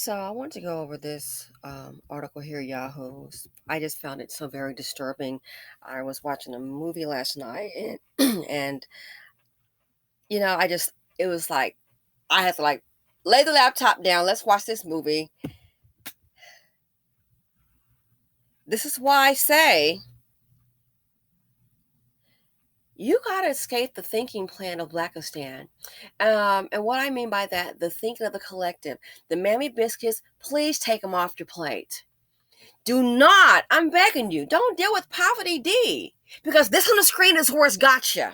So I want to go over this article here, Yahoo. I just found it so very disturbing. I was watching a movie last night, and and it was like I had to lay the laptop down. Let's watch this movie. This is why I say you gotta escape the thinking plan of Blackistan. And what I mean by that, the thinking of the collective, the mammy biscuits. Please take them off your plate. Do not, I'm begging you, don't deal with Poverty D. Because this on the screen is where it's got you.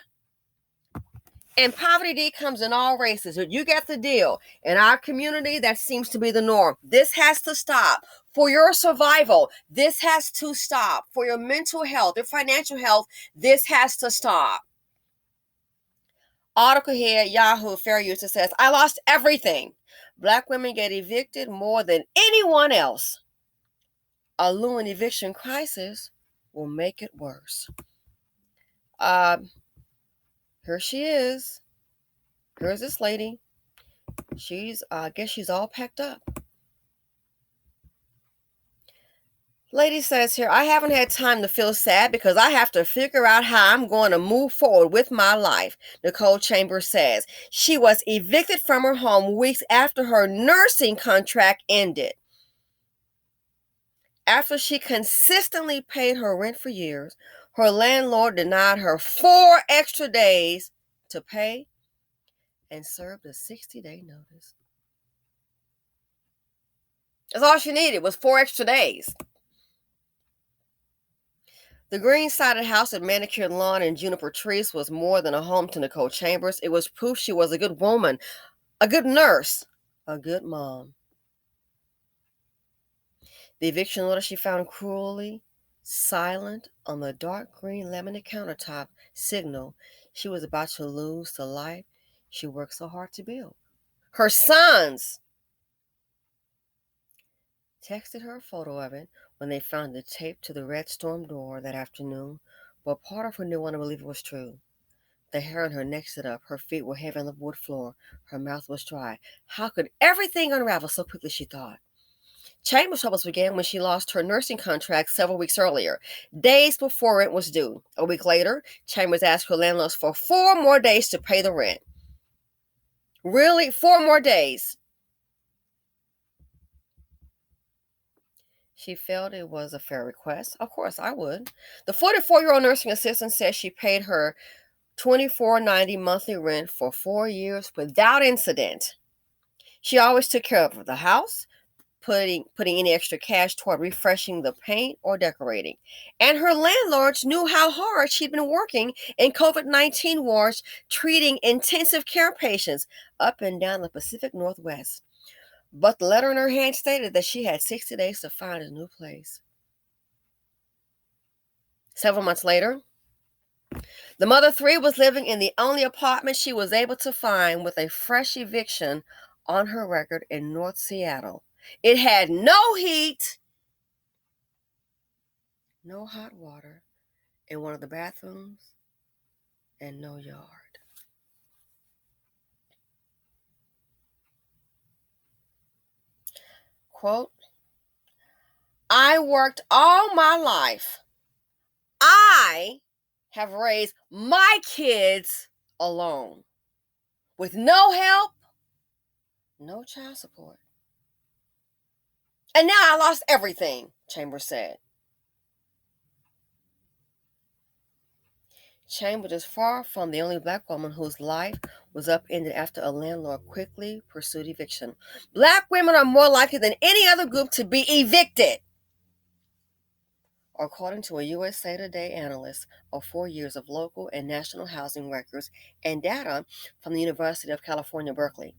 And Poverty D comes in all races. You get the deal. In our community, that seems to be the norm. This has to stop. For your survival, this has to stop. For your mental health, your financial health, this has to stop. Article here, Yahoo, fair user says, I lost everything. Black women get evicted more than anyone else. A looming eviction crisis will make it worse. Here she is. Here's this lady. I guess she's all packed up. Lady says here, I haven't had time to feel sad because I have to figure out how I'm going to move forward with my life, Nicole Chambers says. She was evicted from her home weeks after her nursing contract ended. After she consistently paid her rent for years, her landlord denied her 4 extra days to pay and served a 60-day notice. That's all she needed was 4 extra days. The green-sided house with manicured lawn and juniper trees was more than a home to Nicole Chambers. It was proof she was a good woman, a good nurse, a good mom. The eviction order she found cruelly silent on the dark green laminate countertop signaled she was about to lose the life she worked so hard to build. Her sons texted her a photo of it when they found it taped to the red storm door that afternoon, but part of her didn't want to believe it was true. The hair on her neck stood up. Her feet were heavy on the wood floor. Her mouth was dry. How could everything unravel so quickly, she thought. Chambers' troubles began when she lost her nursing contract several weeks earlier, days before rent was due. A week later, Chambers asked her landlords for 4 more days to pay the rent. Really? 4 more days? She felt it was a fair request. Of course, I would. The 44-year-old nursing assistant says she paid her $24.90 monthly rent for 4 years without incident. She always took care of the house, putting any extra cash toward refreshing the paint or decorating. And her landlords knew how hard she'd been working in COVID-19 wards, treating intensive care patients up and down the Pacific Northwest. But the letter in her hand stated that she had 60 days to find a new place. Several months later, the mother of 3 was living in the only apartment she was able to find with a fresh eviction on her record in North Seattle. It had no heat, no hot water in one of the bathrooms, and no yard. Quote, I worked all my life. I have raised my kids alone with no help, no child support. And now I lost everything, Chambers said. Chambers is far from the only Black woman whose life was upended after a landlord quickly pursued eviction. Black women are more likely than any other group to be evicted, according to a USA Today analyst of 4 years of local and national housing records and data from the University of California, Berkeley.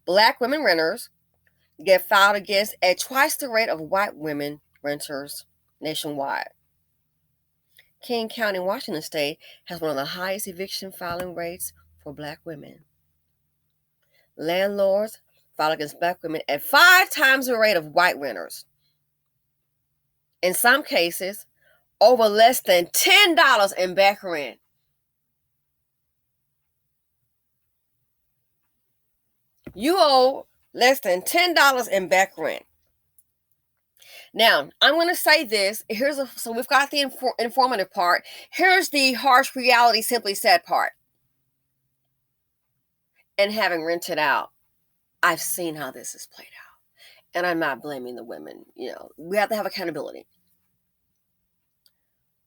Black women renters get filed against at twice the rate of white women renters nationwide. King County, Washington State, has one of the highest eviction filing rates for Black women. Landlords file against Black women at 5 times the rate of white renters. In some cases, over less than $10 in back rent. You owe less than $10 in back rent. Now, I'm going to say this. So we've got the informative part. Here's the harsh reality, simply said part. And having rented out, I've seen how this is played out. And I'm not blaming the women. We have to have accountability.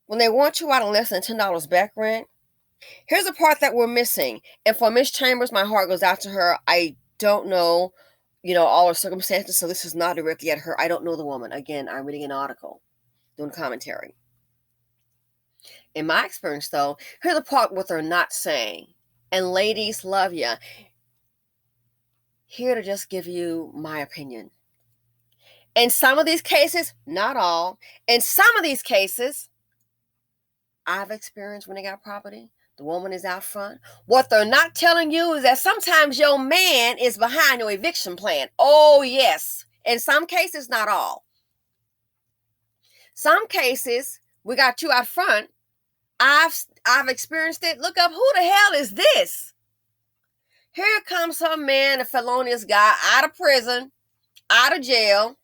When they want you out on less than $10 back rent, here's the part that we're missing. And for Miss Chambers, my heart goes out to her. I don't know, all her circumstances, so this is not directly at her. I don't know the woman. Again, I'm reading an article, doing commentary. In my experience, though, here's the part what they're not saying. And ladies, love ya. Here to just give you my opinion. In some of these cases, not all, in some of these cases, I've experienced when they got property, the woman is out front. What they're not telling you is that sometimes your man is behind your eviction plan. Oh, yes. In some cases, not all. Some cases, we got you out front. I've experienced it. Look up, who the hell is this? Here comes some man, a felonious guy, out of prison, out of jail,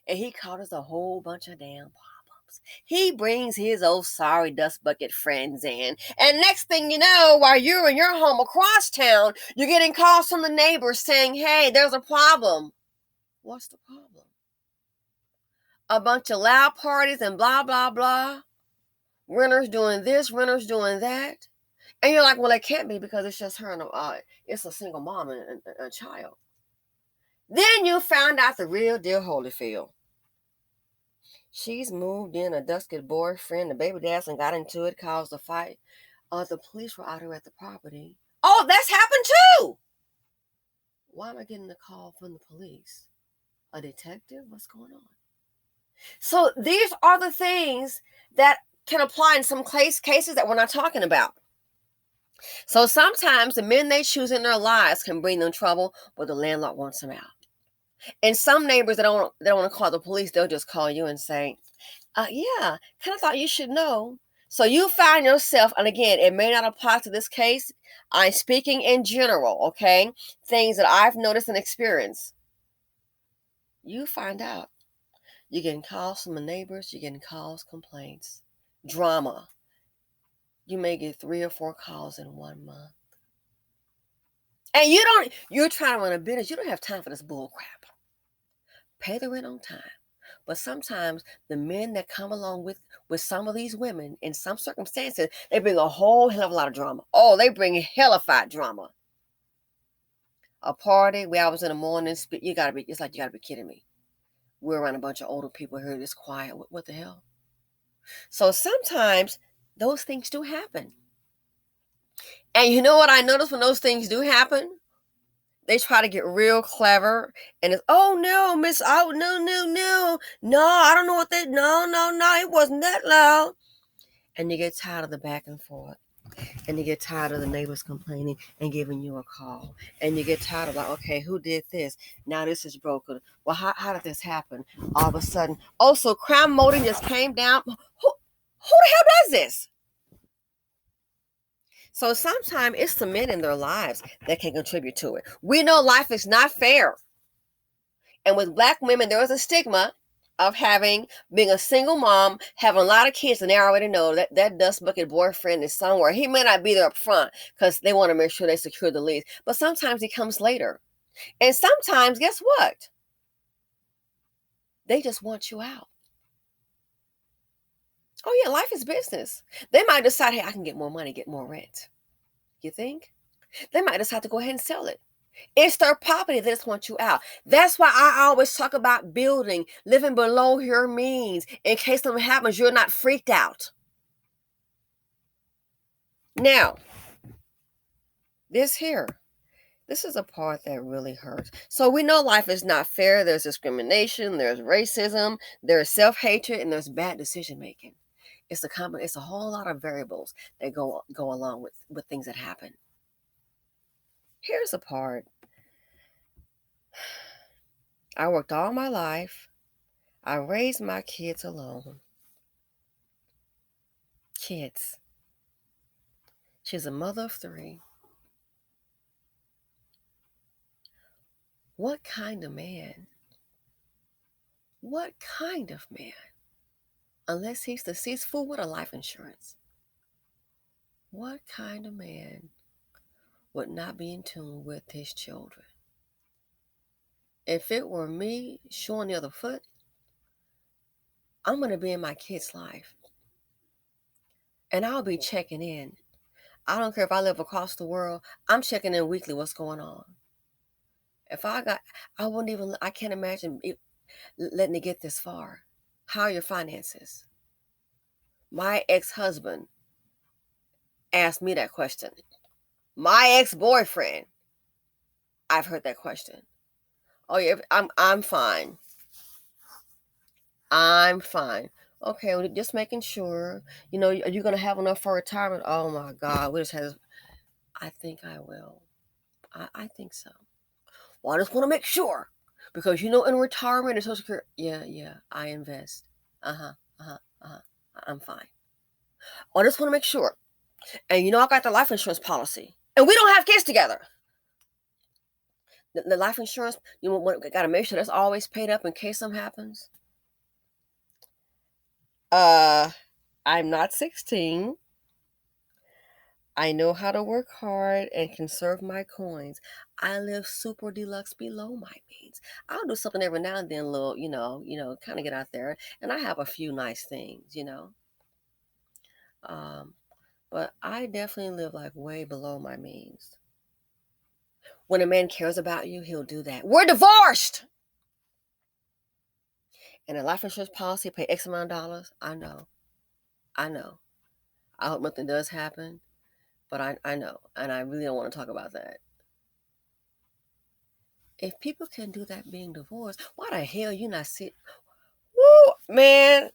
and he causes a whole bunch of damn problems. He brings his old sorry dust bucket friends in, and next thing you know, while you're in your home across town, you're getting calls from the neighbors saying, hey, there's a problem. What's the problem? A bunch of loud parties and blah, blah, blah. Renters doing this, renters doing that. And you're like, well, it can't be because it's just her and it's a single mom and a child. Then you found out the real deal Holyfield. She's moved in a dusty boyfriend. The baby dads and got into it, caused a fight. The police were out here at the property. Oh, that's happened too. Why am I getting a call from the police? A detective? What's going on? So these are the things that can apply in some cases that we're not talking about. So sometimes the men they choose in their lives can bring them trouble, but the landlord wants them out. And some neighbors that don't want to call the police, they'll just call you and say, yeah, kind of thought you should know. So you find yourself, and again, it may not apply to this case. I'm speaking in general, okay? Things that I've noticed and experienced. You find out. You're getting calls from the neighbors. You're getting calls, complaints, drama. You may get 3 or 4 calls in 1 month. And you're trying to run a business. You don't have time for this bull crap. Pay the rent on time. But sometimes the men that come along with some of these women, in some circumstances, they bring a whole hell of a lot of drama. Oh, they bring hellified drama. A party where I was in the morning, it's like you gotta be kidding me. We're around a bunch of older people here, it's quiet. What the hell? So sometimes those things do happen. And you know what I notice when those things do happen? They try to get real clever, and it's, oh no, miss, oh no, I don't know what they, no, it wasn't that loud. And you get tired of the back and forth, and you get tired of the neighbors complaining and giving you a call, and you get tired of like, okay, who did this? Now this is broken. Well, how did this happen? All of a sudden, so crime motive just came down. Who the hell does this? So sometimes it's the men in their lives that can contribute to it. We know life is not fair. And with Black women, there is a stigma of being a single mom, having a lot of kids, and they already know that dust bucket boyfriend is somewhere. He may not be there up front because they want to make sure they secure the lease. But sometimes he comes later. And sometimes, guess what? They just want you out. Oh yeah, life is business. They might decide, hey, I can get more money, get more rent. You think? They might decide to go ahead and sell it. It's their property. They just want you out. That's why I always talk about building, living below your means. In case something happens, you're not freaked out. Now, this is a part that really hurts. So we know life is not fair. There's discrimination, there's racism, there's self-hatred, and there's bad decision making. It's a whole lot of variables that go along with things that happen. Here's a part. I worked all my life. I raised my kids alone. Kids. She's a mother of 3. What kind of man? What kind of man? Unless he's deceitful with a life insurance. What kind of man would not be in tune with his children? If it were me showing the other foot, I'm going to be in my kid's life. And I'll be checking in. I don't care if I live across the world. I'm checking in weekly what's going on. If I can't imagine letting it get this far. How are your finances? My ex-husband asked me that question. My ex-boyfriend, I've heard that question. Oh yeah, I'm fine. I'm fine. Okay, well, just making sure. Are you gonna have enough for retirement? Oh my God, we just had. I think I will. I think so. Well, I just want to make sure because in retirement and Social Security. Yeah, I invest. Uh huh. I'm fine. Well, I just want to make sure. And I got the life insurance policy, and we don't have kids together. The life insurance, got to make sure that's always paid up in case something happens. I'm not 16. I know how to work hard and conserve my coins. I live super deluxe below my means. I'll do something every now and then, a little, kind of get out there. And I have a few nice things. Um, but I definitely live like way below my means. When a man cares about you, he'll do that. We're divorced. And a life insurance policy pay X amount of dollars. I know. I hope nothing does happen, but I know. And I really don't want to talk about that. If people can do that being divorced, why the hell you not sit? Woo, man.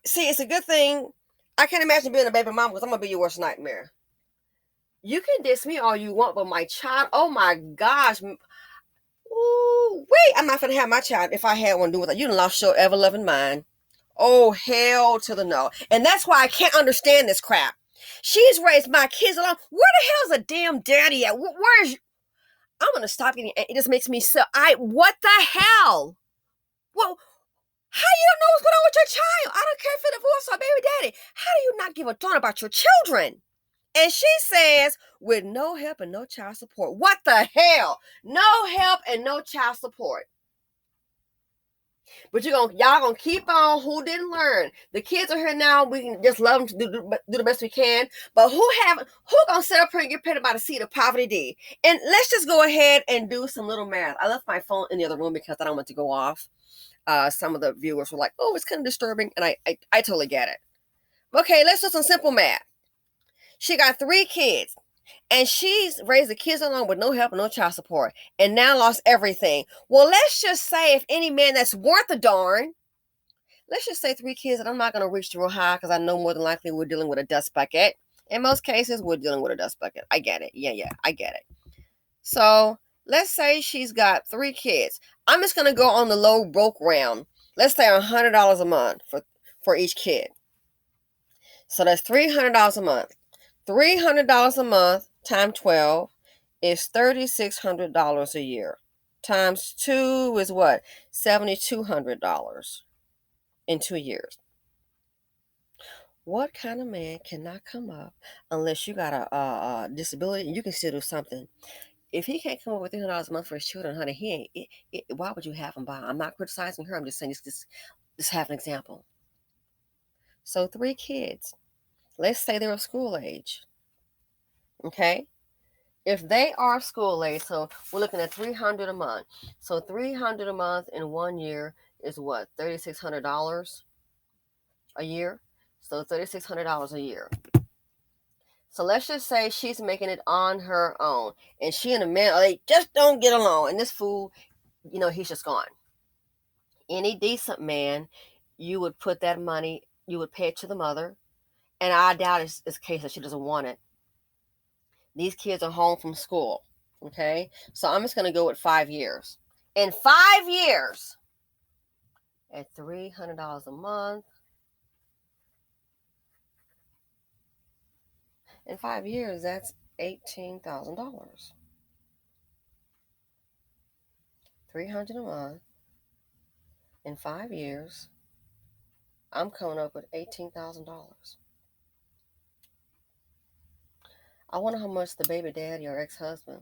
See, it's a good thing. I can't imagine being a baby mom because I'm going to be your worst nightmare. You can diss me all you want, but my child, oh my gosh. Ooh, wait, I'm not going to have my child if I had one do with that. You done lost your ever-loving mind. Oh, hell to the no. And that's why I can't understand this crap. She's raised my kids alone. Where the hell's a damn daddy at? Where is... I'm going to stop getting... It just makes me so... What the hell? Well, how you don't know what's going on with your child? I don't care if it's divorce or baby daddy. How do you not give a thought about your children? And she says, with no help and no child support. What the hell? No help and no child support. But y'all gonna keep on. Who didn't learn? The kids are here now. We can just love them to do the best we can. But who gonna sit up here and get paid by the seed of poverty D? And let's just go ahead and do some little math. I left my phone in the other room because I don't want to go off. Some of the viewers were like, "Oh, it's kind of disturbing," and I totally get it. Okay, let's do some simple math. She got 3 kids. And she's raised the kids alone with no help and no child support and now lost everything. Well, let's just say if any man that's worth a darn, let's just say 3 kids, and I'm not going to reach real high because I know more than likely we're dealing with a dust bucket. In most cases, we're dealing with a dust bucket. I get it. Yeah, I get it. So let's say she's got 3 kids. I'm just going to go on the low broke round. Let's say $100 a month for each kid. So that's $300 a month. $300 a month times 12 is $3,600 a year. Times 2 is what? $7,200 in 2 years. What kind of man cannot come up unless you got a disability and you can still do something? If he can't come up with $300 a month for his children, honey, he ain't. Why would you have him buy? I'm not criticizing her. I'm just saying just have an example. So 3 kids. Let's say they're of school age. Okay? If they are school age, so we're looking at $300 a month. So $300 a month in 1 year is what? $3,600 a year. So $3,600 a year. So let's just say she's making it on her own, and she and the man, they just don't get along. And this fool, he's just gone. Any decent man, you would put that money, you would pay it to the mother, and I doubt it's the case that she doesn't want it. These kids are home from school. Okay, so I'm just going to go with 5 years. In 5 years, at $300 a month, in 5 years, that's $18,000. $300 a month in 5 years, I'm coming up with $18,000. I wonder how much the baby daddy or ex-husband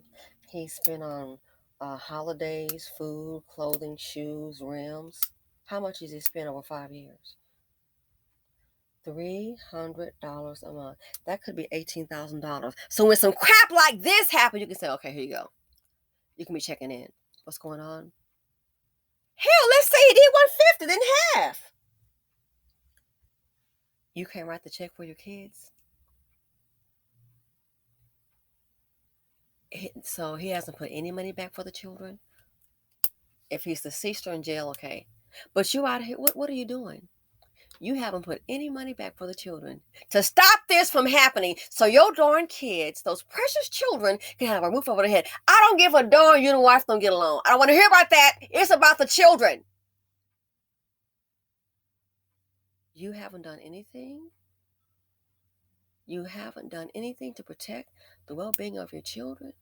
he spent on holidays, food, clothing, shoes, rims. How much does he spend over 5 years? $300 a month. That could be $18,000. So when some crap like this happens, you can say, okay, here you go. You can be checking in. What's going on? Hell, let's say he did 150, then half. You can't write the check for your kids. So he hasn't put any money back for the children. If he's deceased or in jail, okay. But you out here, what are you doing? You haven't put any money back for the children to stop this from happening. So your darn kids, those precious children, can have a roof over their head. I don't give a darn you and wife don't get along. I don't want to hear about that. It's about the children. You haven't done anything. You haven't done anything to protect the well-being of your children.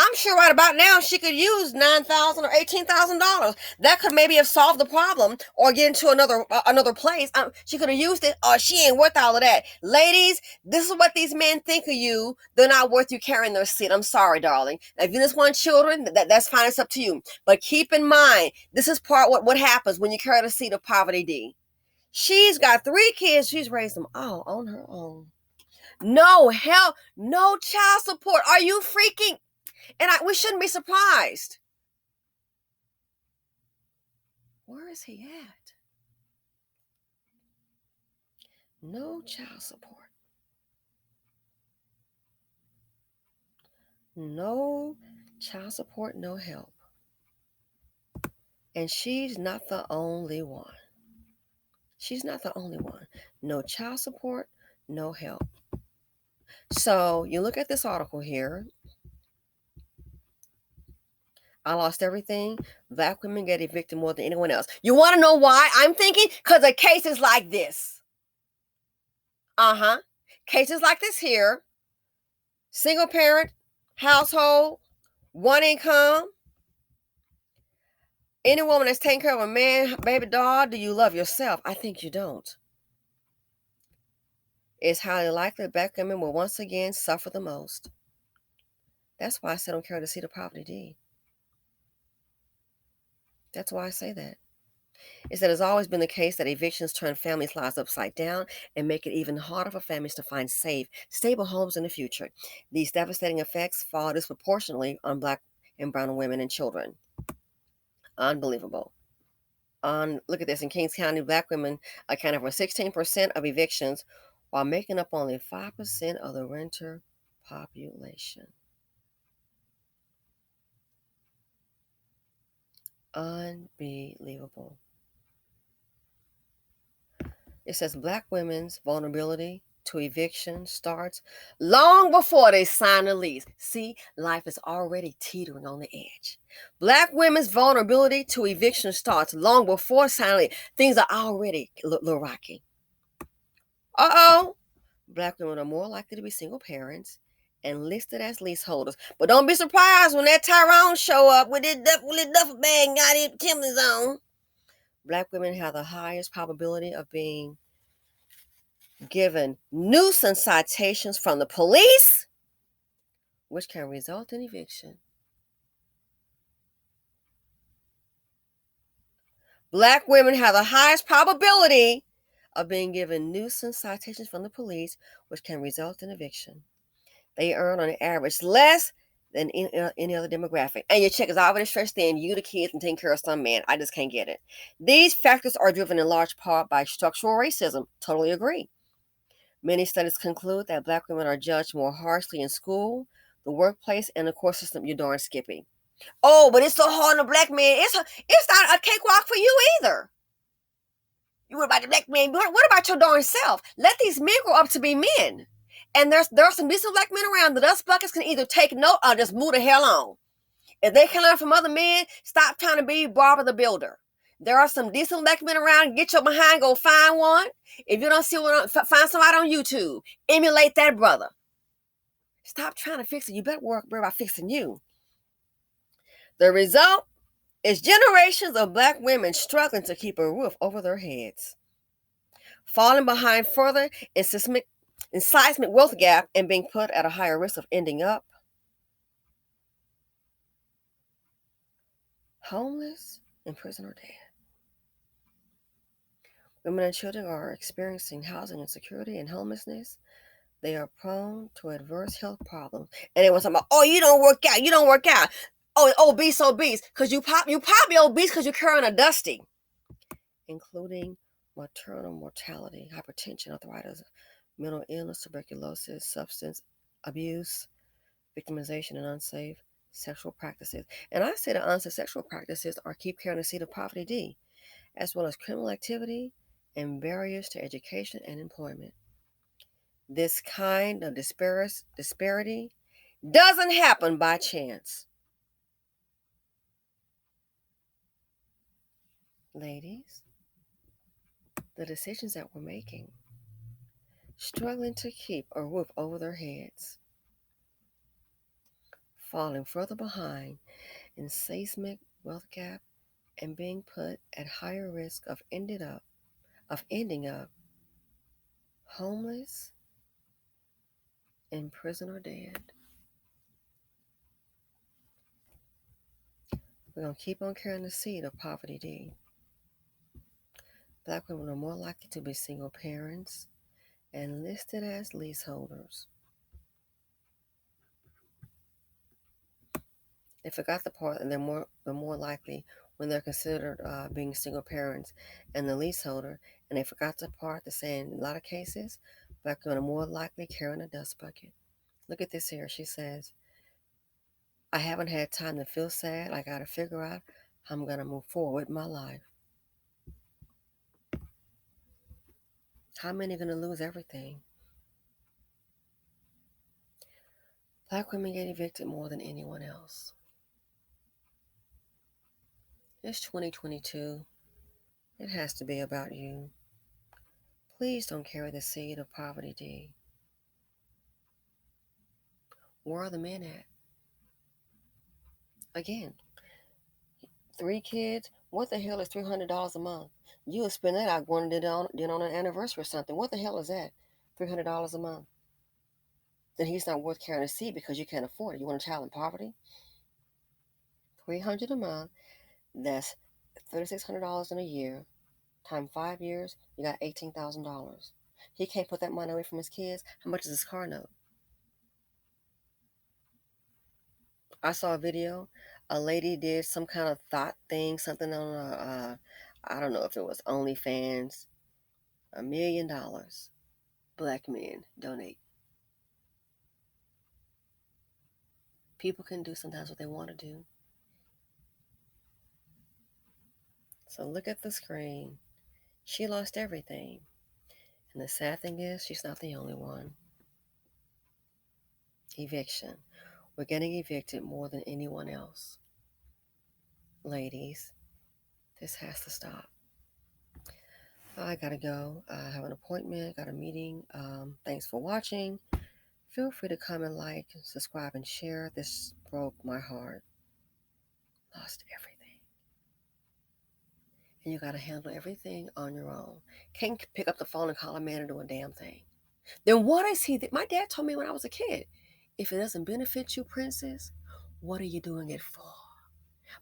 I'm sure right about now she could use $9,000 or $18,000. That could maybe have solved the problem or get into another place. She could have used it. She ain't worth all of that. Ladies, this is what these men think of you. They're not worth you carrying their seed. I'm sorry, darling. Now, if you just want children, that's fine. It's up to you. But keep in mind, this is part what happens when you carry the seed of poverty D. She's got 3 kids. She's raised them all on her own. No help, no child support. Are you freaking? And we shouldn't be surprised. Where is he at? No child support. No child support, no help. And she's not the only one. She's not the only one. No child support, no help. So you look at this article here. I lost everything. Black women get evicted more than anyone else. You want to know why? I'm thinking because of cases like this. Cases like this here. Single parent, household, one income. Any woman that's taking care of a man, baby doll, do you love yourself? I think you don't. It's highly likely that black women will once again suffer the most. That's why I said don't carry the seed of poverty D. That's why I say that. Is that it's always been the case that evictions turn families' lives upside down and make it even harder for families to find safe, stable homes in the future. These devastating effects fall disproportionately on black and brown women and children. Unbelievable. Look at this. In Kings County, black women accounted for 16% of evictions while making up only 5% of the renter population. Unbelievable. It says black women's vulnerability to eviction starts long before they sign a lease. See, life is already teetering on the edge. Black women's vulnerability to eviction starts long before signing a lease. Things are already a little rocky. Black women are more likely to be single parents and listed as leaseholders. But don't be surprised when that Tyrone show up with his duffel bag and got his Timberlands on. Black women have the highest probability of being given nuisance citations from the police, which can result in eviction. Black women have the highest probability of being given nuisance citations from the police, which can result in eviction. They earn on average less than any other demographic. And your check is already stretched thin. You, the kids, and taking care of some man. I just can't get it. These factors are driven in large part by structural racism. Totally agree. Many studies conclude that black women are judged more harshly in school, the workplace, and the court system. You're darn skippy. Oh, but it's so hard on a black man. It's not a cakewalk for you either. You worry about the black man. What about your darn self? Let these men grow up to be men. And there are some decent black men around that us buckets can either take note or just move the hell on. If they can learn from other men, stop trying to be Barbara the Builder. There are some decent black men around. Get your behind, go find one. If you don't see one, find somebody on YouTube. Emulate that brother. Stop trying to fix it. You better worry about fixing you. The result is generations of Black women struggling to keep a roof over their heads, falling behind further in seismic wealth gap, and being put at a higher risk of ending up homeless, in prison, or dead. Women and children are experiencing housing insecurity and homelessness. They are prone to adverse health problems. And they want something about, oh, you don't work out, you don't work out. Oh, obese, because you probably obese because you're carrying a dusty, including maternal mortality, hypertension, arthritis, mental illness, tuberculosis, substance abuse, victimization, and unsafe sexual practices. And I say the unsafe sexual practices are keep carrying the seed of poverty D, as well as criminal activity and barriers to education and employment. This kind of disparity doesn't happen by chance. Ladies, the decisions that we're making, struggling to keep a roof over their heads, falling further behind in seismic wealth gap, and being put at higher risk of ending up homeless, in prison, or dead. We're going to keep on carrying the seed of poverty D. Black women are more likely to be single parents and listed as leaseholders. They forgot the part, and they're more likely when they're considered being single parents and the leaseholder, and they forgot the part to say in a lot of cases, Black women are more likely carrying a dust bucket. Look at this here. She says, I haven't had time to feel sad. I got to figure out how I'm going to move forward with my life. How many are going to lose everything? Black women get evicted more than anyone else. It's 2022. It has to be about you. Please don't carry the seed of poverty D. Where are the men at? Again, 3 kids. What the hell is $300 a month? You would spend that out going to dinner on an anniversary or something. What the hell is that? $300 a month. Then he's not worth carrying a seed because you can't afford it. You want a child in poverty? $300 a month. That's $3,600 in a year. Times 5 years, you got $18,000. He can't put that money away from his kids. How much is his car note? I saw a video. A lady did some kind of thought thing, something on I don't know if it was OnlyFans. $1 million. Black men donate. People can do sometimes what they want to do. So look at the screen. She lost everything. And the sad thing is, she's not the only one. Eviction. We're getting evicted more than anyone else. Ladies, this has to stop. I gotta go. I have an appointment, got a meeting. Thanks for watching. Feel free to comment, like, subscribe, and share. This broke my heart. Lost everything. And you gotta handle everything on your own. Can't pick up the phone and call a man and do a damn thing. Then what is he? My dad told me when I was a kid, if it doesn't benefit you, princess, what are you doing it for?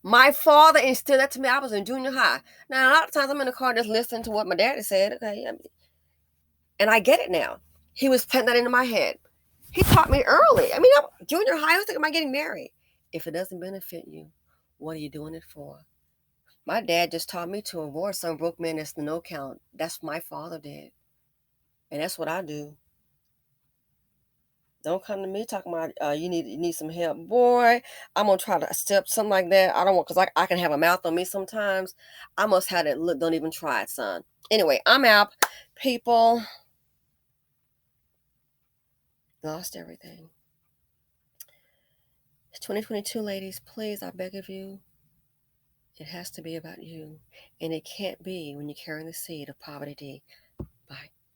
My father instilled that to me. I was in junior high. Now, a lot of times I'm in the car just listening to what my daddy said. Okay, and I get it now. He was putting that into my head. He taught me early. I mean, junior high, I was thinking about getting married. If it doesn't benefit you, what are you doing it for? My dad just taught me to avoid some broke man that's the no count. That's what my father did. And that's what I do. Don't come to me talking about you need some help. Boy, I'm going to try to step something like that. I don't want, because I can have a mouth on me sometimes. I must have that look. Don't even try it, son. Anyway, I'm out. People lost everything. It's 2022, ladies. Please, I beg of you. It has to be about you. And it can't be when you're carrying the seed of poverty D.